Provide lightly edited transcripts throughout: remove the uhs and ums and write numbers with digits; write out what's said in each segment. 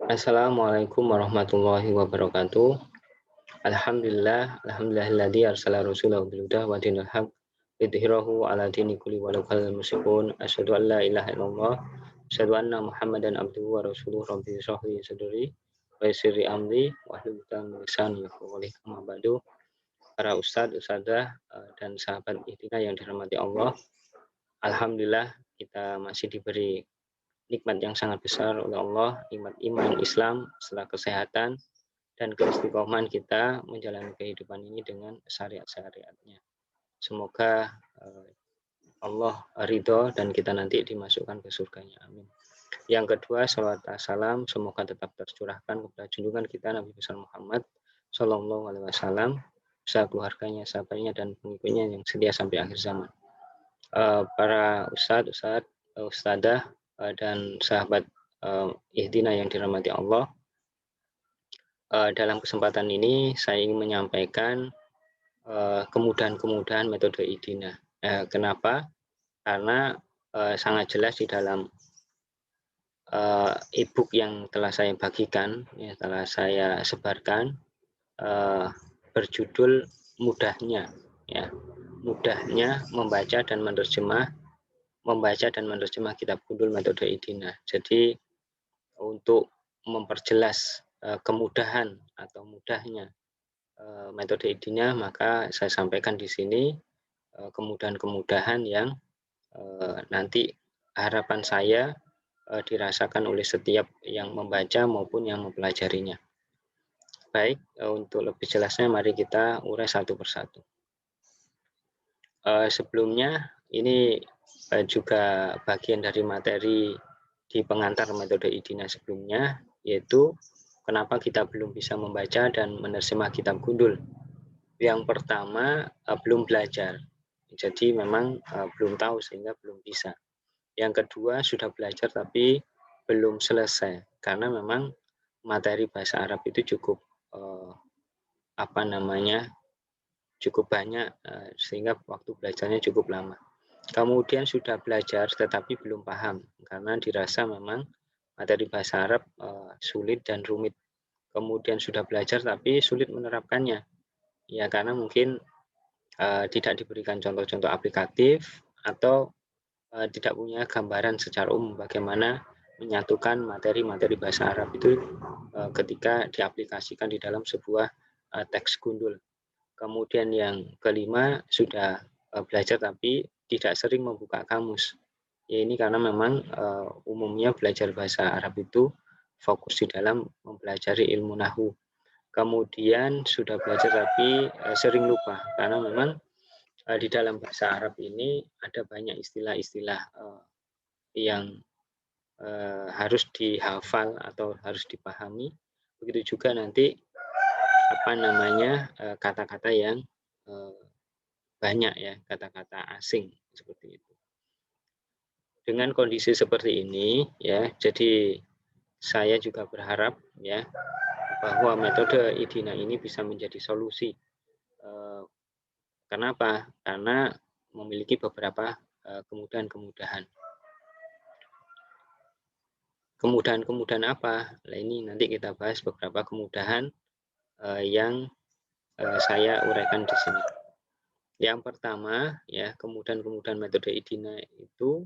Assalamualaikum warahmatullahi wabarakatuh. Alhamdulillahilladzi arsala rasulahu bil huda wa dinil haq lidhhirahu 'ala dini kulli walau karihal musyrikun. Asyhadu an la ilaha illallah, asyhadu anna Muhammadan abduhu wa rasuluhu. Rabbi shrah li sadri wa yassir li amri wahlul 'uqdatam min lisani yafqahu qawli. Amma ba'du. Para ustadz, ustadzah, dan sahabat ihtina yang dirahmati Allah. Alhamdulillah kita masih diberi nikmat yang sangat besar oleh Allah, nikmat iman Islam setelah kesehatan dan keistiqomahan kita menjalani kehidupan ini dengan syariat-syariatnya. Semoga Allah ridho dan kita nanti dimasukkan ke surganya. Amin. Yang kedua, salawat salam semoga tetap tercurahkan kepada junjungan kita Nabi besar Muhammad Shallallahu Alaihi Wasallam, beserta keluarganya, sahabatnya, dan pengikutnya yang setia sampai akhir zaman. Para ustadzah, dan sahabat ihtina yang dirahmati Allah, dalam kesempatan ini saya ingin menyampaikan kemudahan-kemudahan metode ihtina. Kenapa? Karena sangat jelas di dalam e-book yang telah saya bagikan, telah saya sebarkan, berjudul mudahnya membaca dan menerjemah kitab gundul metode ihtina. Jadi untuk memperjelas kemudahan atau mudahnya metode ihtina, maka saya sampaikan di sini kemudahan-kemudahan yang nanti harapan saya dirasakan oleh setiap yang membaca maupun yang mempelajarinya. Baik, untuk lebih jelasnya mari kita urai satu persatu. Sebelumnya ini juga bagian dari materi di pengantar metode ihtina sebelumnya, yaitu kenapa kita belum bisa membaca dan menerjemah kitab gundul. Yang pertama, belum belajar, jadi memang belum tahu sehingga belum bisa. Yang kedua, sudah belajar tapi belum selesai karena memang materi bahasa Arab itu cukup cukup banyak, sehingga waktu belajarnya cukup lama. Kemudian sudah belajar tetapi belum paham karena dirasa memang materi bahasa Arab sulit dan rumit. Kemudian sudah belajar tapi sulit menerapkannya, ya karena mungkin tidak diberikan contoh-contoh aplikatif atau tidak punya gambaran secara umum bagaimana menyatukan materi-materi bahasa Arab itu ketika diaplikasikan di dalam sebuah teks gundul. Kemudian yang kelima, sudah belajar tapi tidak sering membuka kamus. Ya, ini karena memang umumnya belajar bahasa Arab itu fokus di dalam mempelajari ilmu nahwu. Kemudian sudah belajar tapi sering lupa karena memang di dalam bahasa Arab ini ada banyak istilah-istilah yang harus dihafal atau harus dipahami. Begitu juga nanti kata-kata yang banyak, ya, kata-kata asing seperti itu. Dengan kondisi seperti ini, ya, jadi saya juga berharap, ya, bahwa metode ihtina ini bisa menjadi solusi. Kenapa? Karena memiliki beberapa kemudahan-kemudahan. Kemudahan-kemudahan apa? Nah, ini nanti kita bahas beberapa kemudahan yang saya uraikan di sini. Yang pertama, ya, kemudahan-kemudahan metode ihtina itu,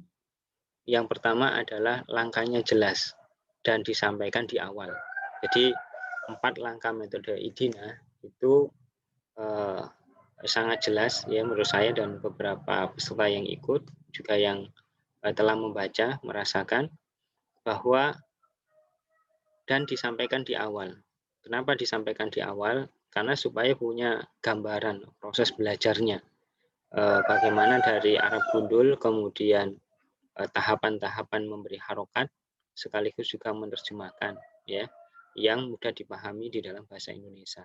yang pertama adalah langkahnya jelas dan disampaikan di awal. Jadi 4 langkah metode ihtina itu sangat jelas, ya, menurut saya dan beberapa peserta yang ikut juga yang telah membaca merasakan bahwa dan disampaikan di awal. Kenapa disampaikan di awal? Karena supaya punya gambaran proses belajarnya. Bagaimana dari Arab gundul, kemudian tahapan-tahapan memberi harokat, sekaligus juga menerjemahkan, ya, yang mudah dipahami di dalam bahasa Indonesia.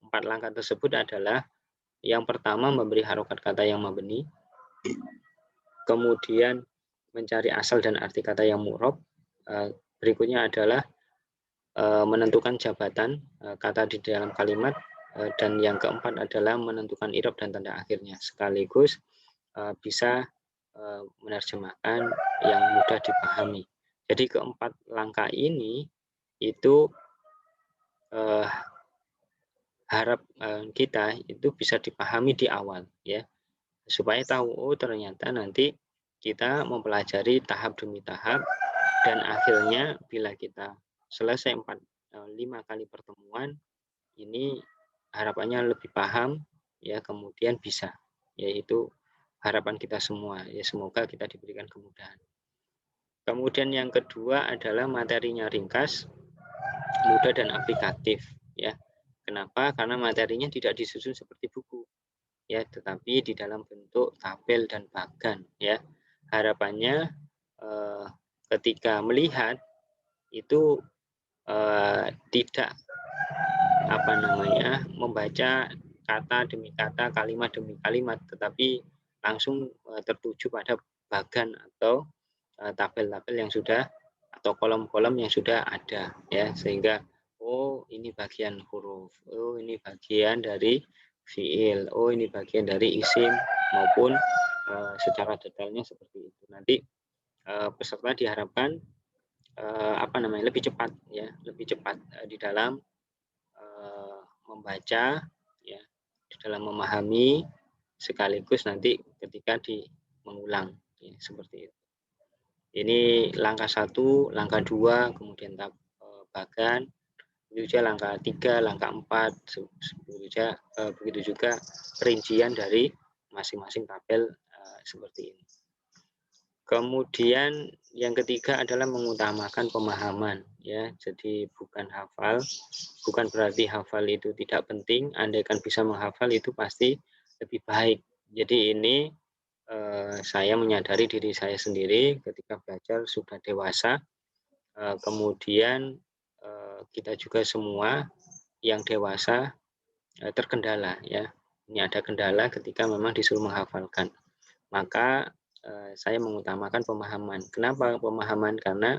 4 langkah tersebut adalah yang pertama memberi harokat kata yang mabni, kemudian mencari asal dan arti kata yang mu'rab, berikutnya adalah menentukan jabatan kata di dalam kalimat, dan yang keempat adalah menentukan i'rab dan tanda akhirnya, sekaligus bisa menerjemahkan yang mudah dipahami. Jadi keempat langkah ini itu harap kita itu bisa dipahami di awal ya, supaya tahu oh ternyata nanti kita mempelajari tahap demi tahap dan akhirnya bila kita selesai 5 kali pertemuan ini harapannya lebih paham ya, kemudian bisa, yaitu harapan kita semua ya, semoga kita diberikan kemudahan. Kemudian yang kedua adalah materinya ringkas, mudah dan aplikatif ya. Kenapa? Karena materinya tidak disusun seperti buku ya, tetapi di dalam bentuk tabel dan bagan ya. Harapannya ketika melihat itu tidak membaca kata demi kata, kalimat demi kalimat, tetapi langsung tertuju pada bagan atau tabel-tabel yang sudah atau kolom-kolom yang sudah ada ya, sehingga oh ini bagian huruf, oh ini bagian dari fiil, oh ini bagian dari isim, maupun secara detailnya seperti itu. Nanti peserta diharapkan lebih cepat ya, lebih cepat di dalam membaca ya, di dalam memahami, sekaligus nanti ketika mengulang ya, seperti itu. Ini langkah 1, langkah 2, kemudian bagan, begitu juga langkah 3, langkah 4, begitu juga rincian dari masing-masing tabel seperti ini. Kemudian yang ketiga adalah mengutamakan pemahaman ya. Jadi bukan hafal, bukan berarti hafal itu tidak penting, andaikan bisa menghafal itu pasti lebih baik. Jadi ini saya menyadari diri saya sendiri ketika belajar sudah dewasa, kemudian kita juga semua yang dewasa terkendala ya. Ini ada kendala ketika memang disuruh menghafalkan. Maka saya mengutamakan pemahaman. Kenapa pemahaman? Karena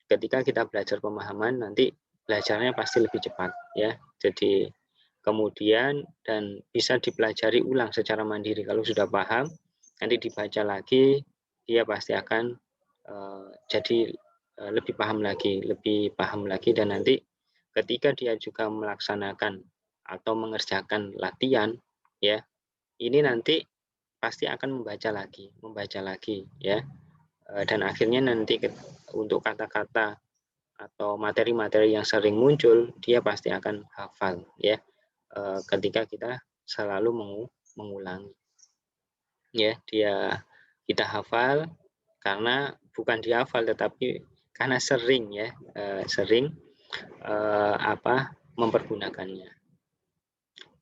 ketika kita belajar pemahaman nanti belajarnya pasti lebih cepat ya. Jadi kemudian dan bisa dipelajari ulang secara mandiri. Kalau sudah paham, nanti dibaca lagi, dia pasti akan jadi lebih paham lagi, dan nanti ketika dia juga melaksanakan atau mengerjakan latihan ya, ini nanti pasti akan membaca lagi ya, dan akhirnya nanti untuk kata-kata atau materi-materi yang sering muncul dia pasti akan hafal ya, ketika kita selalu mengulangi ya. Kita hafal karena bukan dihafal tetapi karena sering ya, sering mempergunakannya.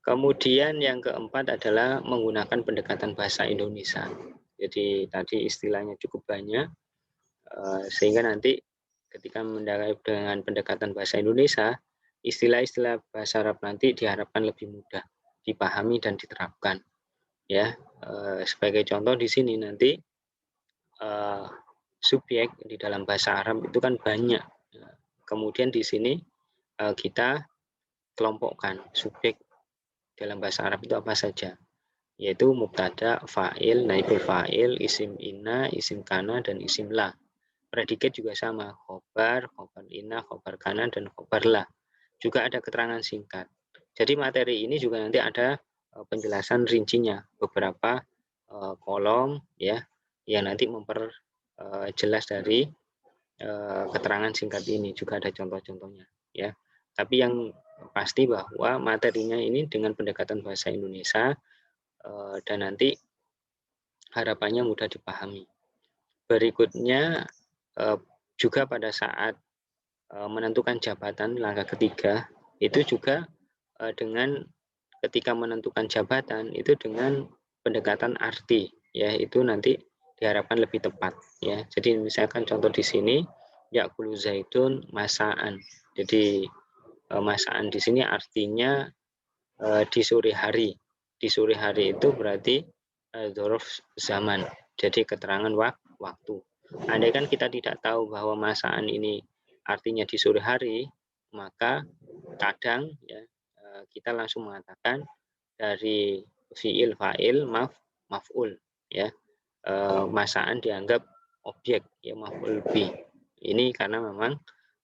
Kemudian yang keempat adalah menggunakan pendekatan bahasa Indonesia. Jadi tadi istilahnya cukup banyak, sehingga nanti ketika dengan pendekatan bahasa Indonesia, istilah-istilah bahasa Arab nanti diharapkan lebih mudah dipahami dan diterapkan. Ya, sebagai contoh di sini nanti subjek di dalam bahasa Arab itu kan banyak. Kemudian di sini kita kelompokkan subjek dalam bahasa Arab itu apa saja, yaitu mubtada, fa'il, naibul fa'il, isim inna, isim kana, dan isim la. Predikat juga sama, khobar, khobar inna, khobar kana, dan khobar la. Juga ada keterangan singkat. Jadi materi ini juga nanti ada penjelasan rincinya, beberapa kolom ya, yang nanti memperjelas dari keterangan singkat ini, juga ada contoh-contohnya ya. Tapi yang pasti bahwa materinya ini dengan pendekatan bahasa Indonesia, dan nanti harapannya mudah dipahami. Berikutnya juga pada saat menentukan jabatan, langkah ketiga itu juga dengan ketika menentukan jabatan itu dengan pendekatan arti ya, itu nanti diharapkan lebih tepat ya. Jadi misalkan contoh di sini ya'kulu zaitun masaan. Jadi masaan di sini artinya di sore hari. Di sore hari itu berarti dzaraf zaman. Jadi keterangan waktu. Andai kan kita tidak tahu bahwa masaan ini artinya di sore hari, maka kadang ya kita langsung mengatakan dari fiil, fa'il, maf'ul ya. Masaan dianggap objek ya, maf'ul bi. Ini karena memang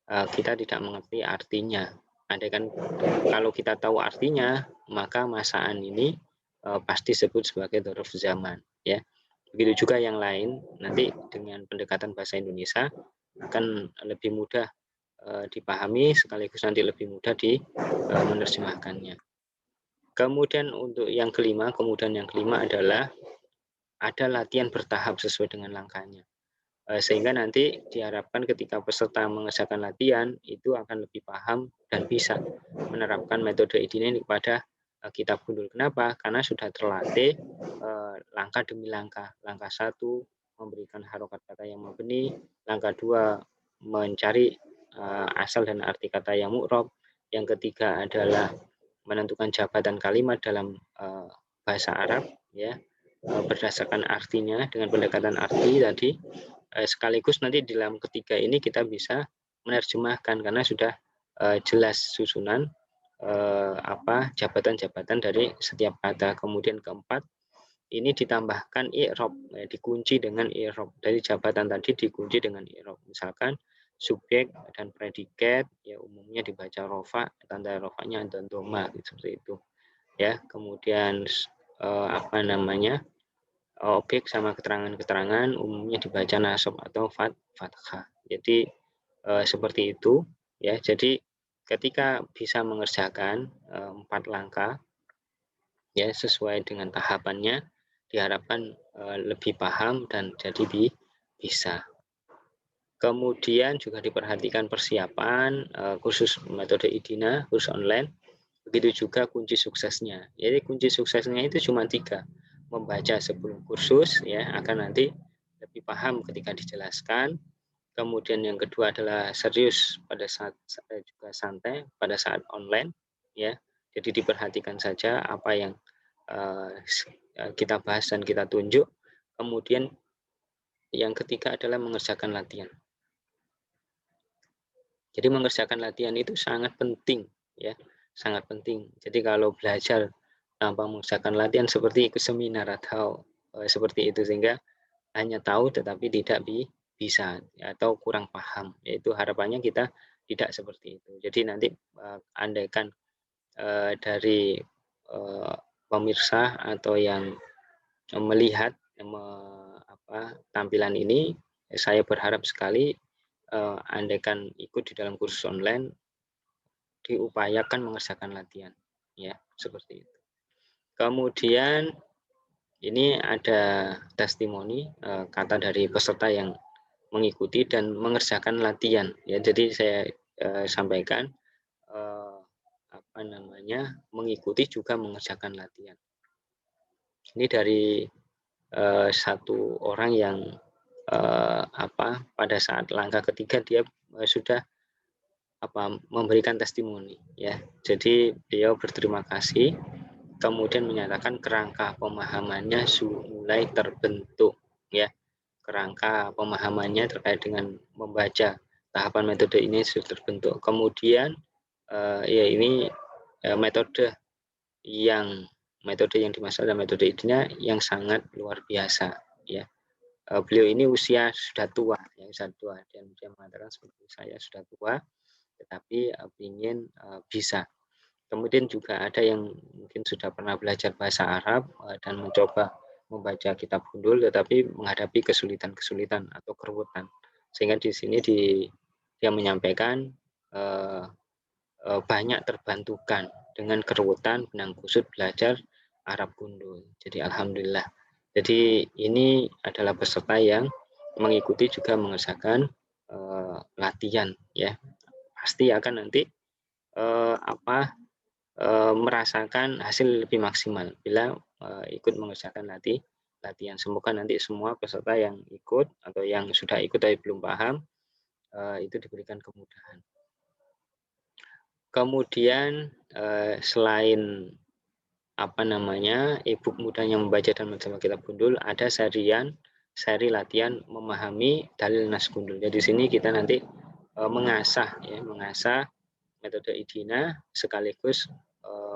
kita tidak mengerti artinya. Andaikan kalau kita tahu artinya, maka masaan ini pasti disebut sebagai dzaraf zaman, ya. Begitu juga yang lain, nanti dengan pendekatan bahasa Indonesia akan lebih mudah dipahami, sekaligus nanti lebih mudah menerjemahkannya. Kemudian untuk yang kelima, adalah ada latihan bertahap sesuai dengan langkahnya. Sehingga nanti diharapkan ketika peserta mengerjakan latihan itu akan lebih paham dan bisa menerapkan metode ini kepada kitab gundul. Kenapa? Karena sudah terlatih langkah demi langkah. Langkah 1 memberikan harokat kata yang mabni, langkah 2 mencari asal dan arti kata yang mu'rob, yang ketiga adalah menentukan jabatan kalimat dalam bahasa Arab, ya, berdasarkan artinya dengan pendekatan arti tadi. Sekaligus nanti di dalam ketiga ini kita bisa menerjemahkan karena sudah jelas susunan jabatan-jabatan dari setiap kata. Kemudian keempat, ini ditambahkan i'rob, dikunci dengan i'rob. Dari jabatan tadi dikunci dengan i'rob. Misalkan subjek dan predikat ya umumnya dibaca rofa, tanda rofanya dan doma seperti itu. Ya, kemudian objek sama keterangan-keterangan umumnya dibaca nasab atau fathah. Jadi seperti itu, ya. Jadi ketika bisa mengerjakan 4 langkah ya sesuai dengan tahapannya, diharapkan lebih paham dan jadi bisa. Kemudian juga diperhatikan persiapan kursus metode IDINA, kursus online. Begitu juga kunci suksesnya. Jadi kunci suksesnya itu cuma 3. Membaca sebelum kursus ya akan nanti lebih paham ketika dijelaskan. Kemudian yang kedua adalah serius pada saat juga santai pada saat online ya. Jadi diperhatikan saja apa yang kita bahas dan kita tunjuk. Kemudian yang ketiga adalah mengerjakan latihan. Jadi mengerjakan latihan itu sangat penting ya, sangat penting. Jadi kalau belajar tanpa mengerjakan latihan seperti ikut seminar atau seperti itu sehingga hanya tahu tetapi tidak bisa atau kurang paham. Yaitu harapannya kita tidak seperti itu. Jadi nanti andaikan dari pemirsa atau yang melihat tampilan ini, saya berharap sekali andaikan ikut di dalam kursus online diupayakan mengerjakan latihan ya seperti itu. Kemudian ini ada testimoni kata dari peserta yang mengikuti dan mengerjakan latihan ya. Jadi saya sampaikan mengikuti juga mengerjakan latihan. Ini dari satu orang yang pada saat langkah ketiga dia sudah memberikan testimoni ya. Jadi beliau berterima kasih, kemudian menyatakan kerangka pemahamannya mulai terbentuk ya. Kerangka pemahamannya terkait dengan membaca tahapan metode ini sudah terbentuk. Kemudian ya ini metode yang dimaksud adalah metode IDINA yang sangat luar biasa ya. Beliau ini usia sudah tua ya, dan dia mengatakan seperti saya sudah tua tetapi ingin bisa. Kemudian juga ada yang mungkin sudah pernah belajar bahasa Arab dan mencoba membaca kitab gundul tetapi menghadapi kesulitan-kesulitan atau keruwetan. Sehingga di sini dia menyampaikan banyak terbantukan dengan keruwetan benang kusut belajar Arab gundul. Jadi alhamdulillah. Jadi ini adalah peserta yang mengikuti juga mengerjakan latihan ya. Pasti akan nanti merasakan hasil lebih maksimal bila ikut mengerjakan latihan. Semoga nanti semua peserta yang ikut atau yang sudah ikut tapi belum paham itu diberikan kemudahan. Kemudian selain e-book mudahnya membaca dan menjawab kitab gundul, ada seri latihan memahami dalil nas gundul. Jadi di sini kita nanti mengasah metode IDINA sekaligus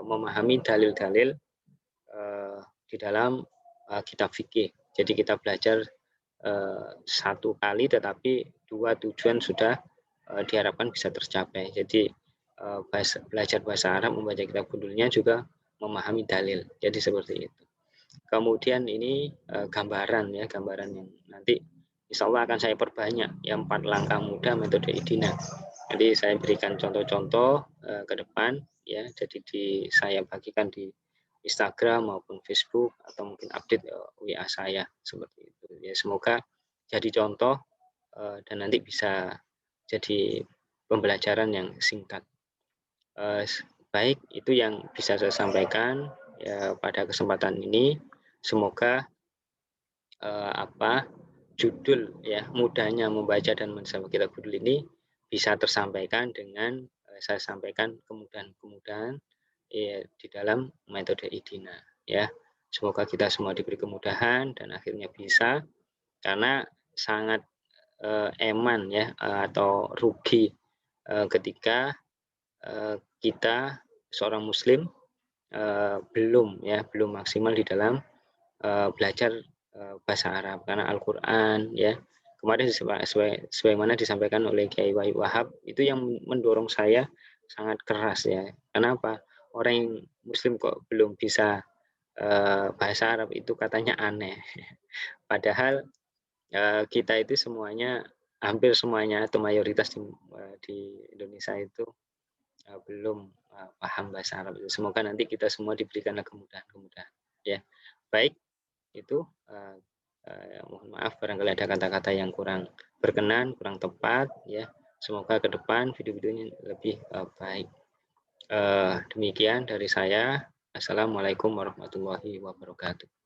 memahami dalil-dalil di dalam kitab fikih. Jadi kita belajar satu kali, tetapi dua tujuan sudah diharapkan bisa tercapai. Jadi belajar bahasa Arab, membaca kitab gundulnya juga memahami dalil. Jadi seperti itu. Kemudian ini gambaran ya, gambaran yang nanti insya Allah akan saya perbanyak, yang 4 langkah mudah metode IDINA. Jadi saya berikan contoh-contoh ke depan ya, jadi saya bagikan di Instagram maupun Facebook atau mungkin update WA saya seperti itu. Ya semoga jadi contoh dan nanti bisa jadi pembelajaran yang singkat. Baik, itu yang bisa saya sampaikan ya pada kesempatan ini. Semoga judul ya, mudahnya membaca dan menghafal kitab gundul ini bisa tersampaikan dengan saya sampaikan kemudahan-kemudahan ya, di dalam metode IDINA ya. Semoga kita semua diberi kemudahan dan akhirnya bisa, karena sangat eman ya atau rugi ketika kita seorang muslim belum maksimal di dalam belajar bahasa Arab, karena Al-Qur'an ya. Kemarin sebagaimana disampaikan oleh Kiai Wahab, itu yang mendorong saya sangat keras ya. Kenapa? Orang yang muslim kok belum bisa bahasa Arab, itu katanya aneh. Padahal kita itu semuanya, hampir semuanya atau mayoritas di Indonesia itu belum paham bahasa Arab. Semoga nanti kita semua diberikan kemudahan-kemudahan ya. Baik, itu mohon maaf barangkali ada kata-kata yang kurang berkenan, kurang tepat ya. Semoga ke depan video-videonya lebih baik. Demikian dari saya. Assalamualaikum warahmatullahi wabarakatuh.